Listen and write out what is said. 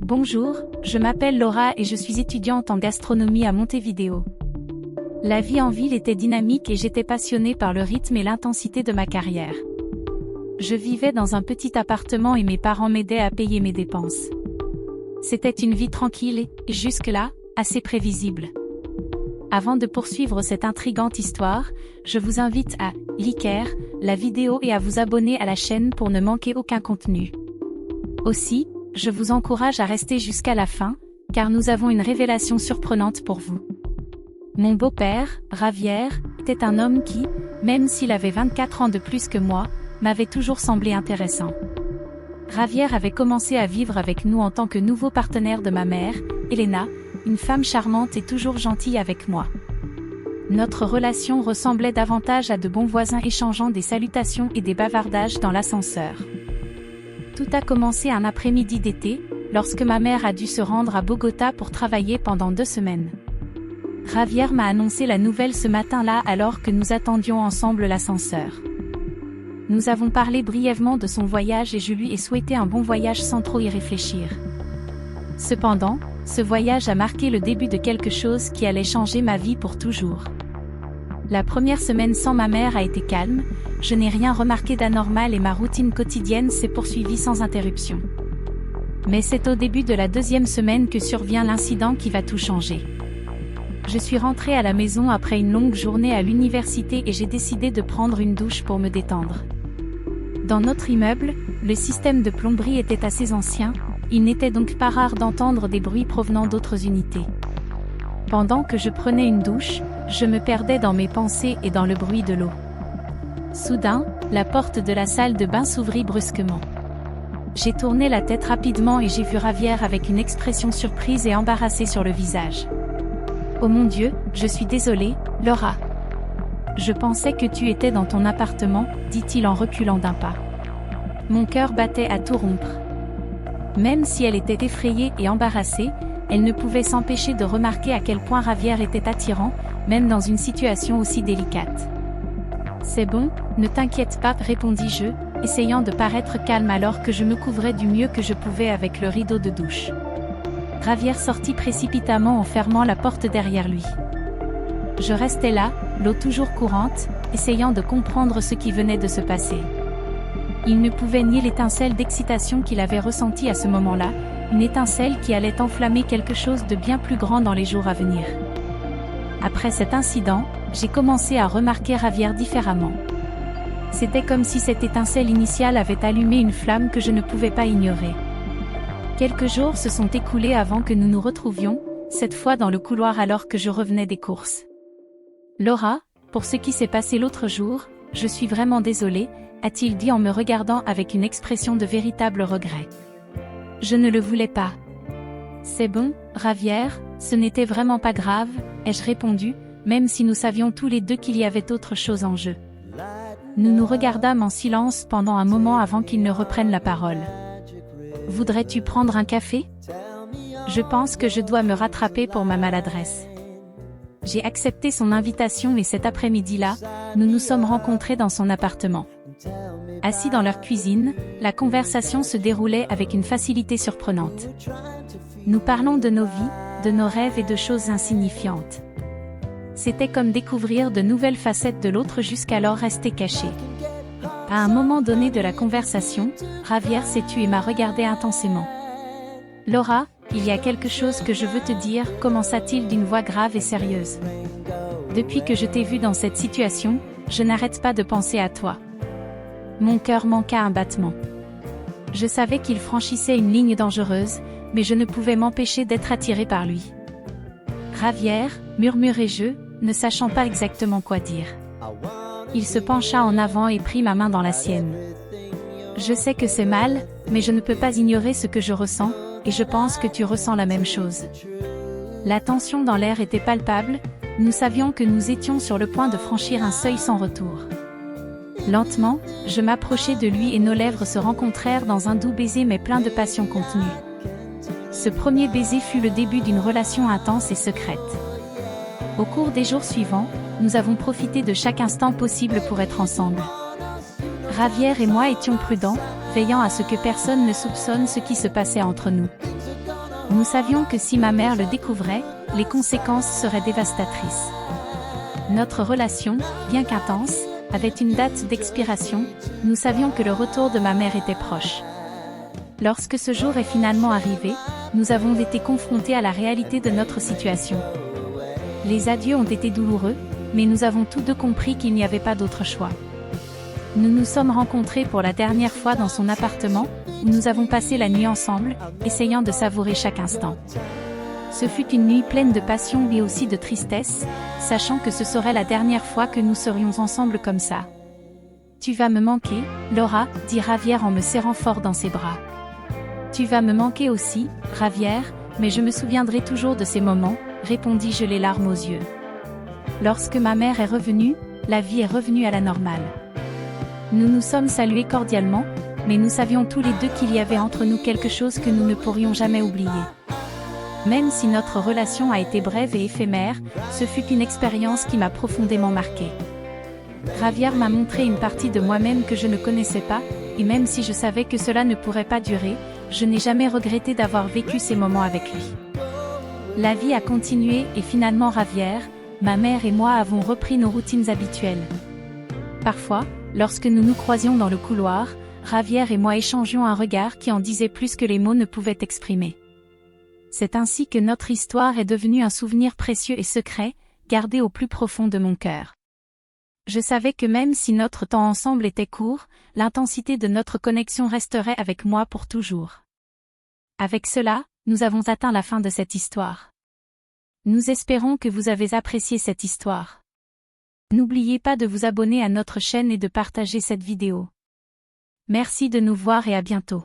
Bonjour, je m'appelle Laura et je suis étudiante en gastronomie à Montevideo. La vie en ville était dynamique et j'étais passionnée par le rythme et l'intensité de ma carrière. Je vivais dans un petit appartement et mes parents m'aidaient à payer mes dépenses. C'était une vie tranquille et, jusque-là, assez prévisible. Avant de poursuivre cette intrigante histoire, je vous invite à liker la vidéo et à vous abonner à la chaîne pour ne manquer aucun contenu. Aussi, je vous encourage à rester jusqu'à la fin, car nous avons une révélation surprenante pour vous. Mon beau-père, Javier, était un homme qui, même s'il avait 24 ans de plus que moi, m'avait toujours semblé intéressant. Javier avait commencé à vivre avec nous en tant que nouveau partenaire de ma mère, Elena, une femme charmante et toujours gentille avec moi. Notre relation ressemblait davantage à de bons voisins échangeant des salutations et des bavardages dans l'ascenseur. Tout a commencé un après-midi d'été, lorsque ma mère a dû se rendre à Bogota pour travailler pendant 2 semaines. Javier m'a annoncé la nouvelle ce matin-là alors que nous attendions ensemble l'ascenseur. Nous avons parlé brièvement de son voyage et je lui ai souhaité un bon voyage sans trop y réfléchir. Cependant, ce voyage a marqué le début de quelque chose qui allait changer ma vie pour toujours. La première semaine sans ma mère a été calme, je n'ai rien remarqué d'anormal et ma routine quotidienne s'est poursuivie sans interruption. Mais c'est au début de la 2e semaine que survient l'incident qui va tout changer. Je suis rentrée à la maison après une longue journée à l'université et j'ai décidé de prendre une douche pour me détendre. Dans notre immeuble, le système de plomberie était assez ancien, il n'était donc pas rare d'entendre des bruits provenant d'autres unités. Pendant que je prenais une douche, je me perdais dans mes pensées et dans le bruit de l'eau. Soudain, la porte de la salle de bain s'ouvrit brusquement. J'ai tourné la tête rapidement et j'ai vu Javier avec une expression surprise et embarrassée sur le visage. « Oh mon Dieu, je suis désolée, Laura. Je pensais que tu étais dans ton appartement, » dit-il en reculant d'un pas. Mon cœur battait à tout rompre. Même si elle était effrayée et embarrassée, elle ne pouvait s'empêcher de remarquer à quel point Javier était attirant, même dans une situation aussi délicate. « C'est bon, ne t'inquiète pas, » répondis-je, essayant de paraître calme alors que je me couvrais du mieux que je pouvais avec le rideau de douche. Javier sortit précipitamment en fermant la porte derrière lui. Je restais là, l'eau toujours courante, essayant de comprendre ce qui venait de se passer. Il ne pouvait nier l'étincelle d'excitation qu'il avait ressentie à ce moment-là, une étincelle qui allait enflammer quelque chose de bien plus grand dans les jours à venir. Après cet incident, j'ai commencé à remarquer Javier différemment. C'était comme si cette étincelle initiale avait allumé une flamme que je ne pouvais pas ignorer. Quelques jours se sont écoulés avant que nous nous retrouvions, cette fois dans le couloir alors que je revenais des courses. « Laura, pour ce qui s'est passé l'autre jour, je suis vraiment désolée, » a-t-il dit en me regardant avec une expression de véritable regret. « Je ne le voulais pas. »« C'est bon, Javier, ce n'était vraiment pas grave, » ai-je répondu, même si nous savions tous les deux qu'il y avait autre chose en jeu. Nous nous regardâmes en silence pendant un moment avant qu'il ne reprenne la parole. « Voudrais-tu prendre un café ? Je pense que je dois me rattraper pour ma maladresse. » J'ai accepté son invitation et cet après-midi-là, nous nous sommes rencontrés dans son appartement. Assis dans leur cuisine, la conversation se déroulait avec une facilité surprenante. Nous parlons de nos vies, de nos rêves et de choses insignifiantes. C'était comme découvrir de nouvelles facettes de l'autre jusqu'alors restées cachées. À un moment donné de la conversation, Javier s'est tu et m'a regardé intensément. « Laura, il y a quelque chose que je veux te dire, » commença-t-il d'une voix grave et sérieuse. « Depuis que je t'ai vu dans cette situation, je n'arrête pas de penser à toi. » Mon cœur manqua un battement. Je savais qu'il franchissait une ligne dangereuse, mais je ne pouvais m'empêcher d'être attiré par lui. « Javier, » murmurai-je, ne sachant pas exactement quoi dire. Il se pencha en avant et prit ma main dans la sienne. « Je sais que c'est mal, mais je ne peux pas ignorer ce que je ressens, et je pense que tu ressens la même chose. » La tension dans l'air était palpable, nous savions que nous étions sur le point de franchir un seuil sans retour. Lentement, je m'approchai de lui et nos lèvres se rencontrèrent dans un doux baiser mais plein de passion contenue. Ce premier baiser fut le début d'une relation intense et secrète. Au cours des jours suivants, nous avons profité de chaque instant possible pour être ensemble. Javier et moi étions prudents, veillant à ce que personne ne soupçonne ce qui se passait entre nous. Nous savions que si ma mère le découvrait, les conséquences seraient dévastatrices. Notre relation, bien qu'intense, avait une date d'expiration, nous savions que le retour de ma mère était proche. Lorsque ce jour est finalement arrivé, nous avons été confrontés à la réalité de notre situation. Les adieux ont été douloureux, mais nous avons tous deux compris qu'il n'y avait pas d'autre choix. Nous nous sommes rencontrés pour la dernière fois dans son appartement, où nous avons passé la nuit ensemble, essayant de savourer chaque instant. Ce fut une nuit pleine de passion mais aussi de tristesse, sachant que ce serait la dernière fois que nous serions ensemble comme ça. « Tu vas me manquer, Laura » dit Javier en me serrant fort dans ses bras. « Tu vas me manquer aussi, Javier, mais je me souviendrai toujours de ces moments » répondis-je les larmes aux yeux. Lorsque ma mère est revenue, la vie est revenue à la normale. Nous nous sommes salués cordialement, mais nous savions tous les deux qu'il y avait entre nous quelque chose que nous ne pourrions jamais oublier. Même si notre relation a été brève et éphémère, ce fut une expérience qui m'a profondément marquée. Javier m'a montré une partie de moi-même que je ne connaissais pas, et même si je savais que cela ne pourrait pas durer, je n'ai jamais regretté d'avoir vécu ces moments avec lui. La vie a continué et finalement Javier, ma mère et moi avons repris nos routines habituelles. Parfois, lorsque nous nous croisions dans le couloir, Javier et moi échangions un regard qui en disait plus que les mots ne pouvaient exprimer. C'est ainsi que notre histoire est devenue un souvenir précieux et secret, gardé au plus profond de mon cœur. Je savais que même si notre temps ensemble était court, l'intensité de notre connexion resterait avec moi pour toujours. Avec cela, nous avons atteint la fin de cette histoire. Nous espérons que vous avez apprécié cette histoire. N'oubliez pas de vous abonner à notre chaîne et de partager cette vidéo. Merci de nous voir et à bientôt.